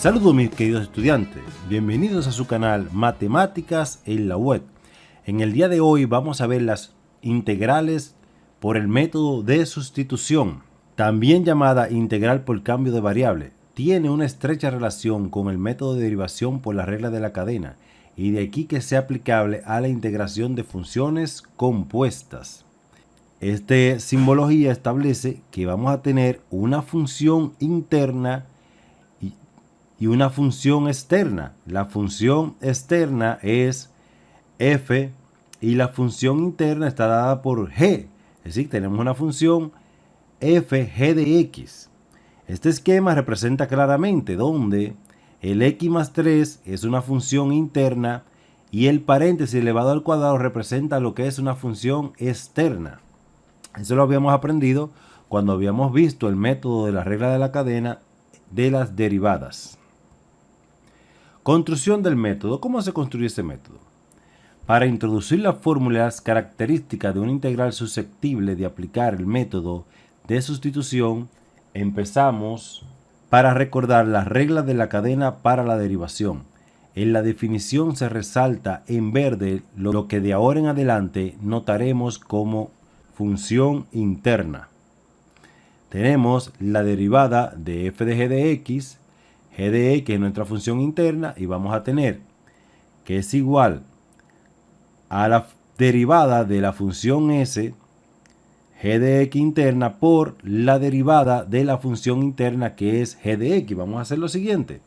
Saludos mis queridos estudiantes, bienvenidos a su canal Matemáticas en la Web. En el día de hoy vamos a ver las integrales por el método de sustitución, también llamada integral por cambio de variable. Tiene una estrecha relación con el método de derivación por la regla de la cadena, y de aquí que sea aplicable a la integración de funciones compuestas. Esta simbología establece que vamos a tener una función interna y una función externa. La función externa es f y la función interna está dada por g. Es decir, tenemos una función f g de x. Este esquema representa claramente donde el x más 3 es una función interna y el paréntesis elevado al cuadrado representa lo que es una función externa. Eso lo habíamos aprendido cuando habíamos visto el método de la regla de la cadena de las derivadas. Construcción del método. ¿Cómo se construye este método? Para introducir las fórmulas características de una integral susceptible de aplicar el método de sustitución, empezamos para recordar las reglas de la cadena para la derivación. En la definición se resalta en verde lo que de ahora en adelante notaremos como función interna. Tenemos la derivada de f de g de x es nuestra función interna y vamos a tener que es igual a la derivada de la función s g de x interna por la derivada de la función interna que es g de x. Vamos a hacer lo siguiente.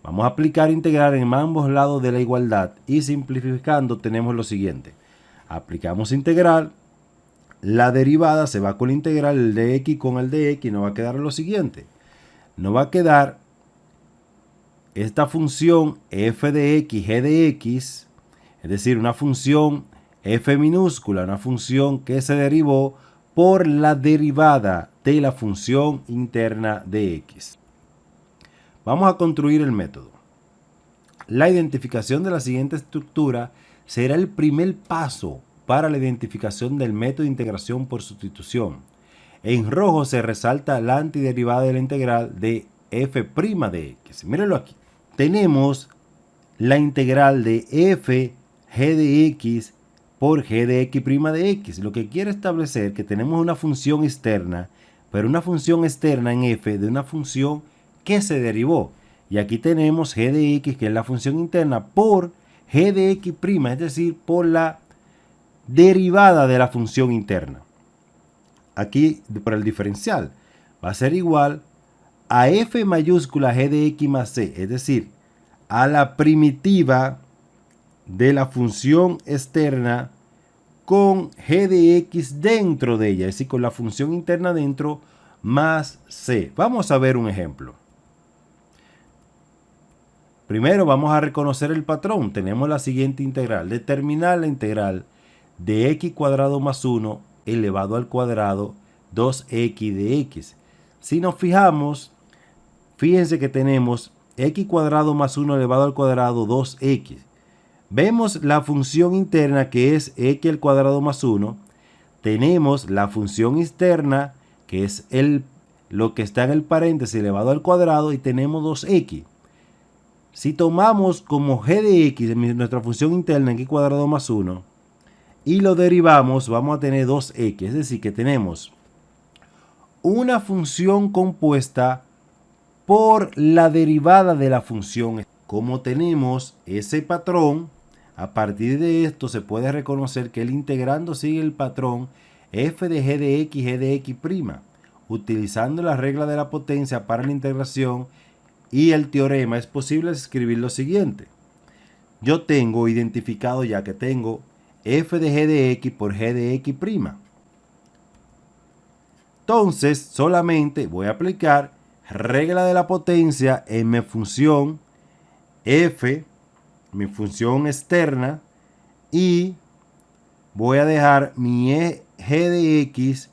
Vamos a aplicar integral en ambos lados de la igualdad y simplificando tenemos lo siguiente. Aplicamos integral, la derivada se va con la integral, el de x con el de x, y nos va a quedar lo siguiente. Nos va a quedar esta función f de x, g de x, es decir, una función f minúscula, una función que se derivó por la derivada de la función interna de x. Vamos a construir el método. La identificación de la siguiente estructura será el primer paso para la identificación del método de integración por sustitución. En rojo se resalta la antiderivada de la integral de f' de x. Mírenlo aquí. Tenemos la integral de f g de x por g de x' de x. Lo que quiere establecer que tenemos una función externa, pero una función externa en f de una función que se derivó. Y aquí tenemos g de x, que es la función interna, por g de x', es decir, por la derivada de la función interna. Aquí, por el diferencial, va a ser igual a f mayúscula g de x más c, es decir, a la primitiva de la función externa con g de x dentro de ella, es decir, con la función interna dentro más c. Vamos a ver un ejemplo. Primero vamos a reconocer el patrón. Tenemos la siguiente integral. Determinar la integral de x cuadrado más 1 elevado al cuadrado 2x de x. Si nos fijamos, fíjense que tenemos x cuadrado más 1 elevado al cuadrado 2x. Vemos la función interna que es x al cuadrado más 1. Tenemos la función externa que es lo que está en el paréntesis elevado al cuadrado y tenemos 2x. Si tomamos como g de x nuestra función interna x cuadrado más 1 y lo derivamos, vamos a tener 2x. Es decir, que tenemos una función compuesta por la derivada de la función. Como tenemos ese patrón, a partir de esto se puede reconocer que el integrando sigue el patrón f de g de x, utilizando la regla de la potencia para la integración y el teorema. Es posible escribir lo siguiente. Yo tengo identificado ya que tengo f de g de x por g de x'. Entonces solamente voy a aplicar regla de la potencia en mi función f, mi función externa, y voy a dejar mi g de x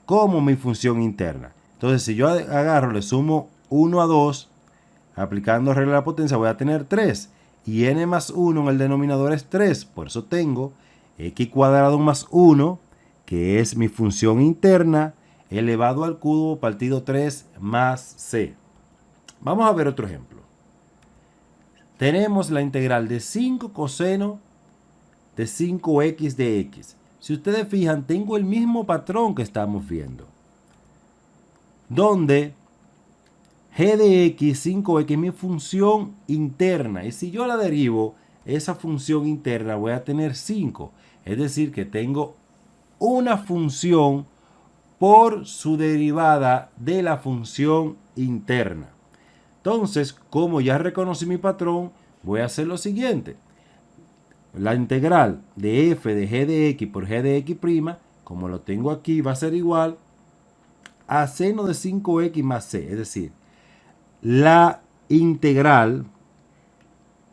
como mi función interna. Entonces si yo agarro, le sumo 1 a 2, aplicando regla de la potencia voy a tener 3. Y n más 1 en el denominador es 3. Por eso tengo x cuadrado más 1, que es mi función interna, elevado al cubo partido 3 más c. Vamos a ver otro ejemplo. Tenemos la integral de 5 coseno de 5x de x. Si ustedes fijan, tengo el mismo patrón que estamos viendo, donde g de x, 5x, es mi función interna. Y si yo la derivo, esa función interna, voy a tener 5. Es decir, que tengo una función por su derivada de la función interna. Entonces, como ya reconocí mi patrón, voy a hacer lo siguiente. La integral de f de g de x por g de x', como lo tengo aquí, va a ser igual a seno de 5x más c. Es decir, la integral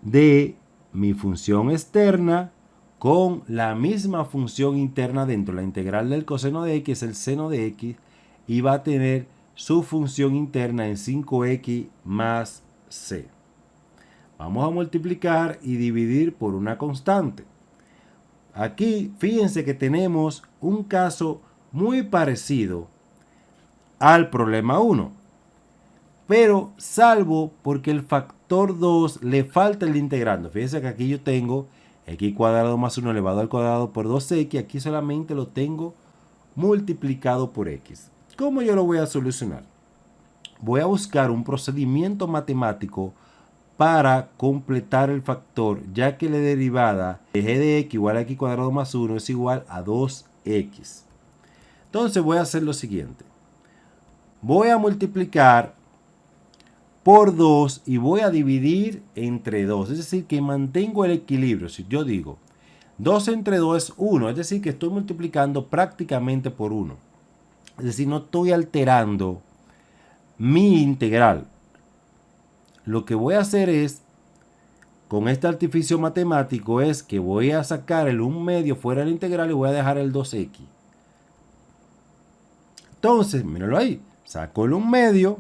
de mi función externa con la misma función interna dentro. La integral del coseno de x es el seno de x y va a tener su función interna en 5x más c. Vamos a multiplicar y dividir por una constante. Aquí fíjense que tenemos un caso muy parecido al problema 1, pero salvo porque el factor 2 le falta el integrando. Fíjense que aquí yo tengo x cuadrado más 1 elevado al cuadrado por 2x. Aquí solamente lo tengo multiplicado por x. ¿Cómo yo lo voy a solucionar? Voy a buscar un procedimiento matemático para completar el factor, ya que la derivada de g de x igual a x cuadrado más 1 es igual a 2x. Entonces voy a hacer lo siguiente. Voy a multiplicar por 2 y voy a dividir entre 2. Es decir, que mantengo el equilibrio. Si yo digo 2 entre 2 es 1, es decir, que estoy multiplicando prácticamente por 1. Es decir, no estoy alterando mi integral. Lo que voy a hacer es, con este artificio matemático, es que voy a sacar el 1 medio fuera del integral y voy a dejar el 2x. Entonces, míralo ahí. Saco el 1 medio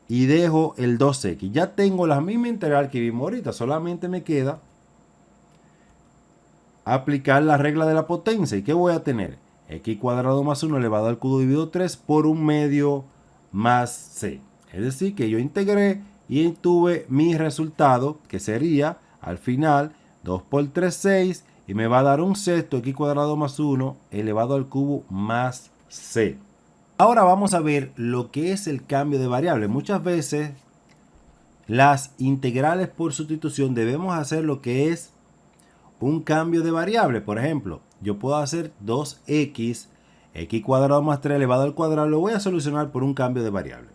y dejo el 2x. Ya tengo la misma integral que vimos ahorita. Solamente me queda aplicar la regla de la potencia. ¿Y qué voy a tener? X cuadrado más 1 elevado al cubo dividido 3 por 1 medio más c. Es decir, que yo integré y tuve mi resultado, que sería, al final, 2 por 3, 6. Y me va a dar un sexto, x cuadrado más 1 elevado al cubo más c. Ahora vamos a ver lo que es el cambio de variable. Muchas veces las integrales por sustitución debemos hacer lo que es un cambio de variable. Por ejemplo, yo puedo hacer 2x, x cuadrado más 3 elevado al cuadrado. Lo voy a solucionar por un cambio de variable.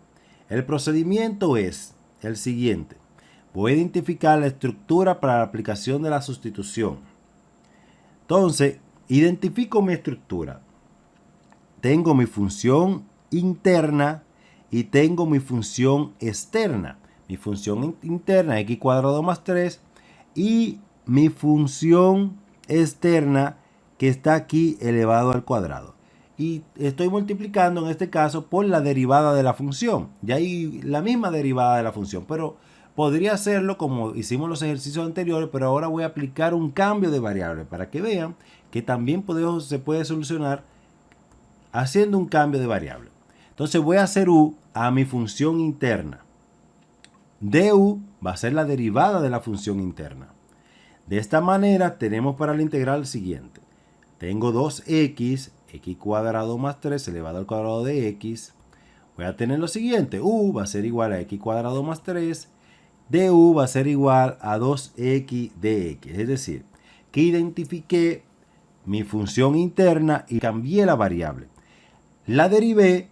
El procedimiento es el siguiente. Voy a identificar la estructura para la aplicación de la sustitución. Entonces, identifico mi estructura. Tengo mi función interna y tengo mi función externa. Mi función interna x cuadrado más 3 y mi función externa que está aquí elevado al cuadrado. Y estoy multiplicando en este caso por la derivada de la función. Ya hay la misma derivada de la función, pero podría hacerlo como hicimos los ejercicios anteriores, pero ahora voy a aplicar un cambio de variable para que vean que también se puede solucionar haciendo un cambio de variable. Entonces voy a hacer u a mi función interna. Du va a ser la derivada de la función interna. De esta manera tenemos para la integral el siguiente. Tengo 2x, x cuadrado más 3 elevado al cuadrado de x. Voy a tener lo siguiente. U va a ser igual a x cuadrado más 3. Du va a ser igual a 2x de x. Es decir, que identifiqué mi función interna y cambié la variable. La derivé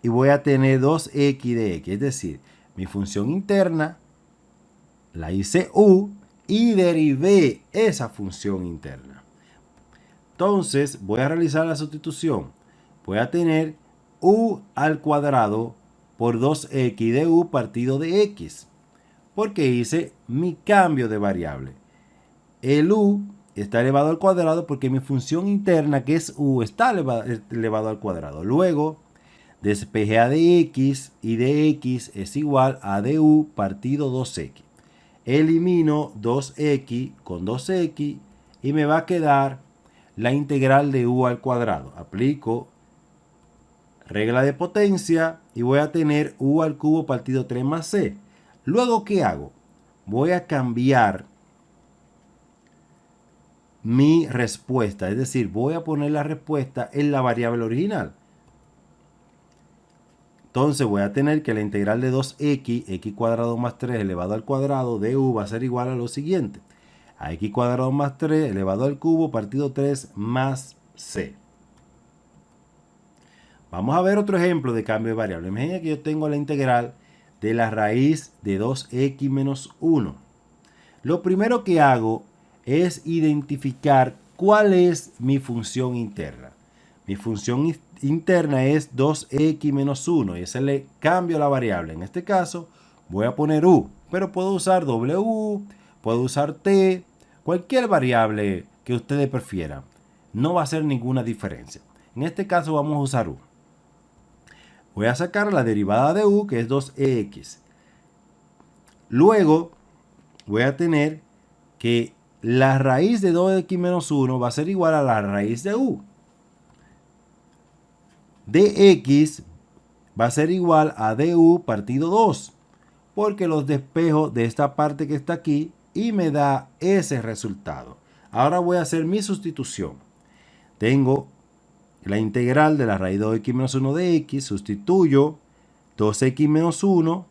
y voy a tener 2x de x. Es decir, mi función interna la hice u y derivé esa función interna. Entonces voy a realizar la sustitución. Voy a tener u al cuadrado por 2x de u partido de x. Porque hice mi cambio de variable. El u está elevado al cuadrado porque mi función interna, que es u, está elevado al cuadrado. Luego, despejé a de x y de x es igual a du partido 2x. Elimino 2x con 2x y me va a quedar la integral de u al cuadrado. Aplico regla de potencia y voy a tener u al cubo partido 3 más c. Luego, ¿qué hago? Voy a cambiar mi respuesta, es decir, voy a poner la respuesta en la variable original. Entonces voy a tener que la integral de 2x, x cuadrado más 3 elevado al cuadrado de u va a ser igual a lo siguiente. A x cuadrado más 3 elevado al cubo partido 3 más c. Vamos a ver otro ejemplo de cambio de variable. Imagina que yo tengo la integral de la raíz de 2x menos 1. Lo primero que hago es identificar cuál es mi función interna. Mi función interna es 2x menos 1 y ese le cambio a la variable. En este caso voy a poner u, pero puedo usar w, puedo usar t, cualquier variable que ustedes prefieran. No va a hacer ninguna diferencia. En este caso vamos a usar u. Voy a sacar la derivada de u, que es 2x. Luego voy a tener que la raíz de 2x menos 1 va a ser igual a la raíz de u. Dx va a ser igual a du partido 2, porque los despejo de esta parte que está aquí y me da ese resultado. Ahora voy a hacer mi sustitución. Tengo la integral de la raíz de 2x menos 1 de x, sustituyo 2x menos 1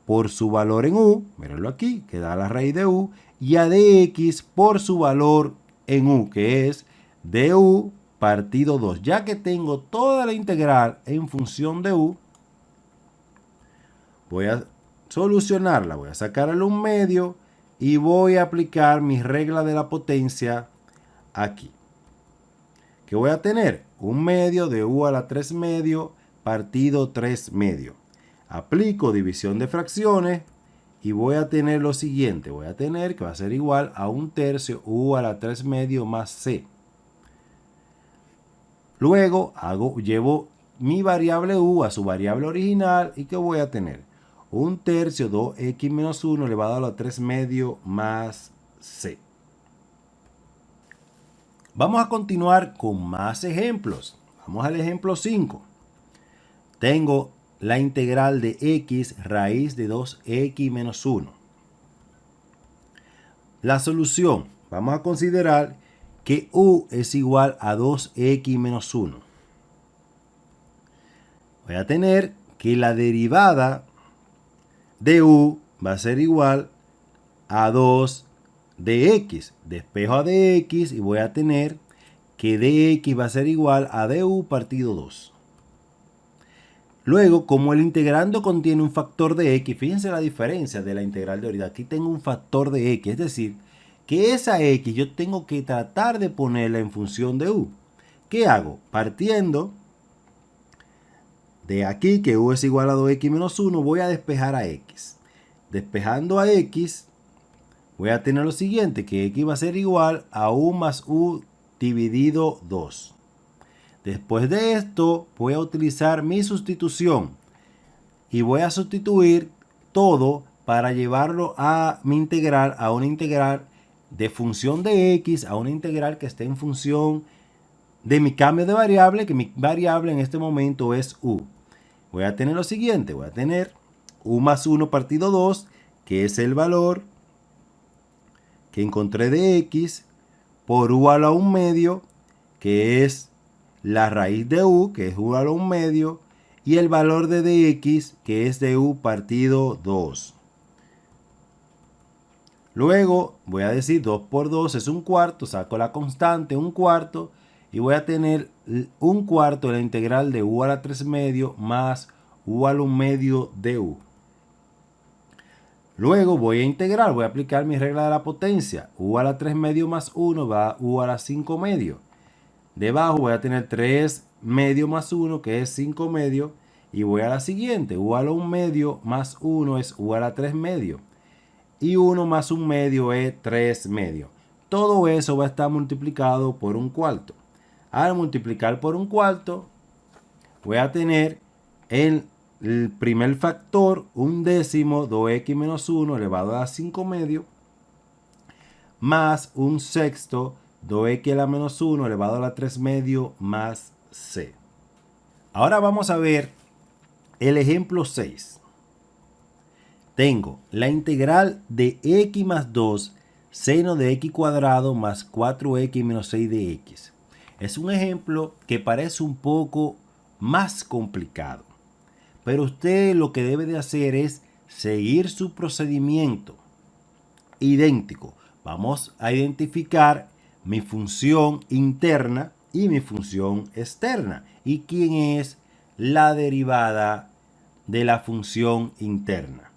por su valor en u, mírenlo aquí, que da la raíz de u, y a dx por su valor en u, que es du partido 2. Ya que tengo toda la integral en función de u, voy a solucionarla, voy a sacarle un medio y voy a aplicar mi regla de la potencia aquí. ¿Qué voy a tener? Un medio de u a la 3 medio partido 3 medio. Aplico división de fracciones y voy a tener lo siguiente. Voy a tener que va a ser igual a 1/3 u a la 3 medio más c. Luego llevo mi variable u a su variable original y ¿qué voy a tener? 1/3 2x menos 1 elevado a la 3 medio más c. Vamos a continuar con más ejemplos. Vamos al ejemplo 5. Tengo la integral de x raíz de 2x menos 1. La solución. Vamos a considerar que u es igual a 2x menos 1. Voy a tener que la derivada de u va a ser igual a 2 de x. Despejo a dx y voy a tener que dx va a ser igual a du partido 2. Luego, como el integrando contiene un factor de x, fíjense la diferencia de la integral de ahorita. Aquí tengo un factor de x, es decir, que esa x yo tengo que tratar de ponerla en función de u. ¿Qué hago? Partiendo de aquí, que u es igual a 2x menos 1, voy a despejar a x. Despejando a x, voy a tener lo siguiente, que x va a ser igual a u más u dividido 2. Después de esto, voy a utilizar mi sustitución y voy a sustituir todo para llevarlo a mi integral, a una integral de función de x, a una integral que esté en función de mi cambio de variable, que mi variable en este momento es u. Voy a tener lo siguiente, voy a tener u más 1 partido 2, que es el valor que encontré de x, por u a la 1 medio, que es la raíz de u, que es u a la 1 medio, y el valor de dx, que es de u partido 2. Luego voy a decir 2 por 2 es 1/4, saco la constante 1/4 y voy a tener 1/4 de la integral de u a la 3 medio más u a la 1 medio de u. Luego voy a integrar, voy a aplicar mi regla de la potencia. U a la 3 medio más 1 va a u a la 5 medio. Debajo voy a tener 3 medio más 1, que es 5 medio. Y voy a la siguiente. U a la 1 medio más 1 es u a la 3 medio. Y 1 más 1 medio es 3 medio. Todo eso va a estar multiplicado por 1/4. Al multiplicar por 1/4, voy a tener el primer factor, 1/10 2x menos 1 elevado a 5 medio, más 1/6 2x a la menos 1 elevado a la 3 medio más c. Ahora vamos a ver el ejemplo 6. Tengo la integral de x más 2 seno de x cuadrado más 4x menos 6 de x. Es un ejemplo que parece un poco más complicado, pero usted lo que debe de hacer es seguir su procedimiento idéntico. Vamos a identificar mi función interna y mi función externa. ¿Y quién es la derivada de la función interna?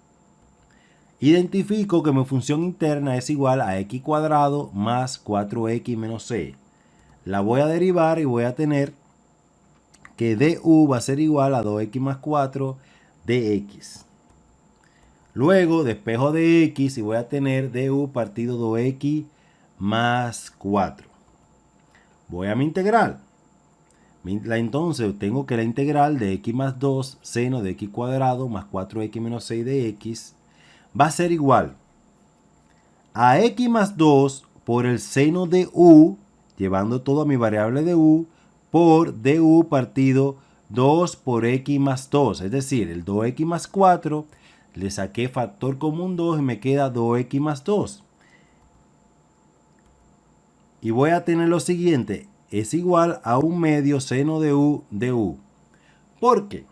Identifico que mi función interna es igual a x cuadrado más 4x menos 6. La voy a derivar y voy a tener que du va a ser igual a 2x más 4 dx. Luego despejo de x y voy a tener du partido 2x más 4. Voy a mi integral. Entonces tengo que la integral de x más 2 seno de x cuadrado más 4x menos 6 de x va a ser igual a x más 2 por el seno de u, llevando todo a mi variable de u, por du partido 2 por x más 2. Es decir, el 2x más 4, le saqué factor común 2 y me queda 2x más 2. Y voy a tener lo siguiente, es igual a 1 medio seno de u. ¿Por qué?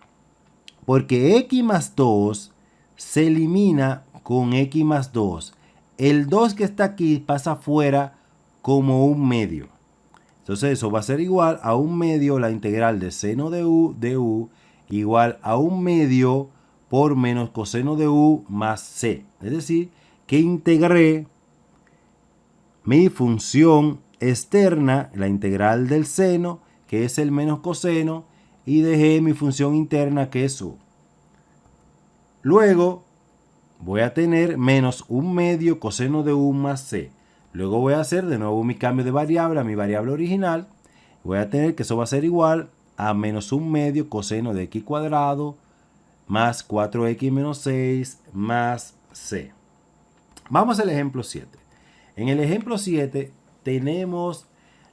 Porque x más 2 se elimina con x más 2. El 2 que está aquí pasa afuera como 1 medio. Entonces eso va a ser igual a 1 medio la integral de seno de u igual a 1 medio por menos coseno de u más c. Es decir, que integré mi función externa, la integral del seno, que es el menos coseno, y dejé mi función interna, que es u. Luego voy a tener menos 1 medio coseno de u más c. Luego voy a hacer de nuevo mi cambio de variable a mi variable original. Voy a tener que eso va a ser igual a menos 1 medio coseno de x cuadrado más 4x menos 6 más c. Vamos al ejemplo 7. En el ejemplo 7 tenemos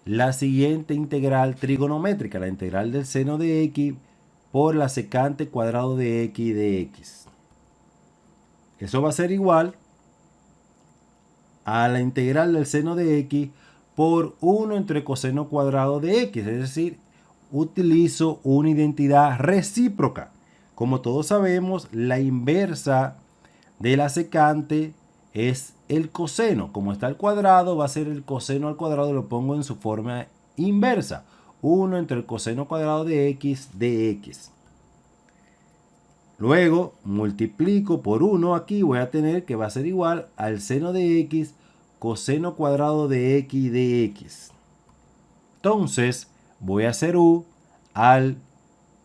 la siguiente integral trigonométrica, la integral del seno de x por la secante cuadrado de x de x. Eso va a ser igual a la integral del seno de x por 1 entre coseno cuadrado de x. Es decir, utilizo una identidad recíproca. Como todos sabemos, la inversa de la secante es el coseno. Como está al cuadrado, va a ser el coseno al cuadrado, lo pongo en su forma inversa. 1 entre el coseno cuadrado de x de x. Luego multiplico por 1 aquí, voy a tener que va a ser igual al seno de x coseno cuadrado de x de x. Entonces voy a hacer u al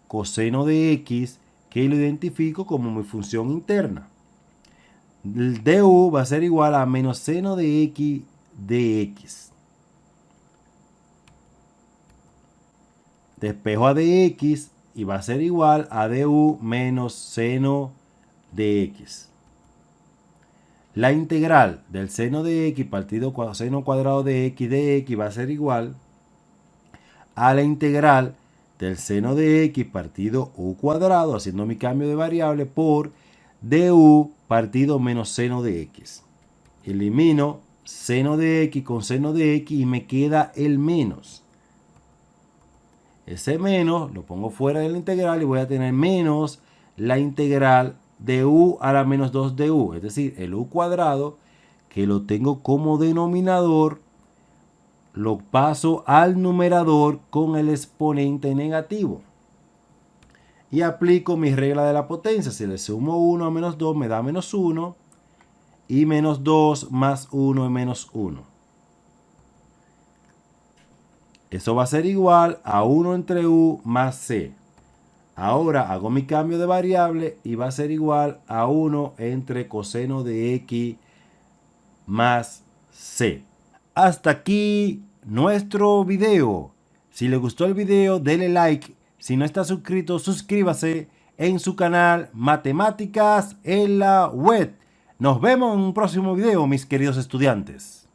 coseno de x, que lo identifico como mi función interna. El du va a ser igual a menos seno de x de x. Despejo a dx y va a ser igual a du menos seno de x. La integral del seno de x partido coseno cuadrado de x va a ser igual a la integral del seno de x partido u cuadrado, haciendo mi cambio de variable, por du partido menos seno de x. Elimino seno de x con seno de x y me queda el menos. Ese menos lo pongo fuera de la integral y voy a tener menos la integral de u a la menos 2 de u. Es decir, el u cuadrado, que lo tengo como denominador, lo paso al numerador con el exponente negativo. Y aplico mi regla de la potencia. Si le sumo 1 a menos 2 me da menos 1. Y menos 2 más 1 es menos 1. Eso va a ser igual a 1 entre u más c. Ahora hago mi cambio de variable y va a ser igual a 1 entre coseno de x más c. Hasta aquí nuestro video. Si le gustó el video, dele like. Si no está suscrito, suscríbase en su canal Matemáticas en la Web. Nos vemos en un próximo video, mis queridos estudiantes.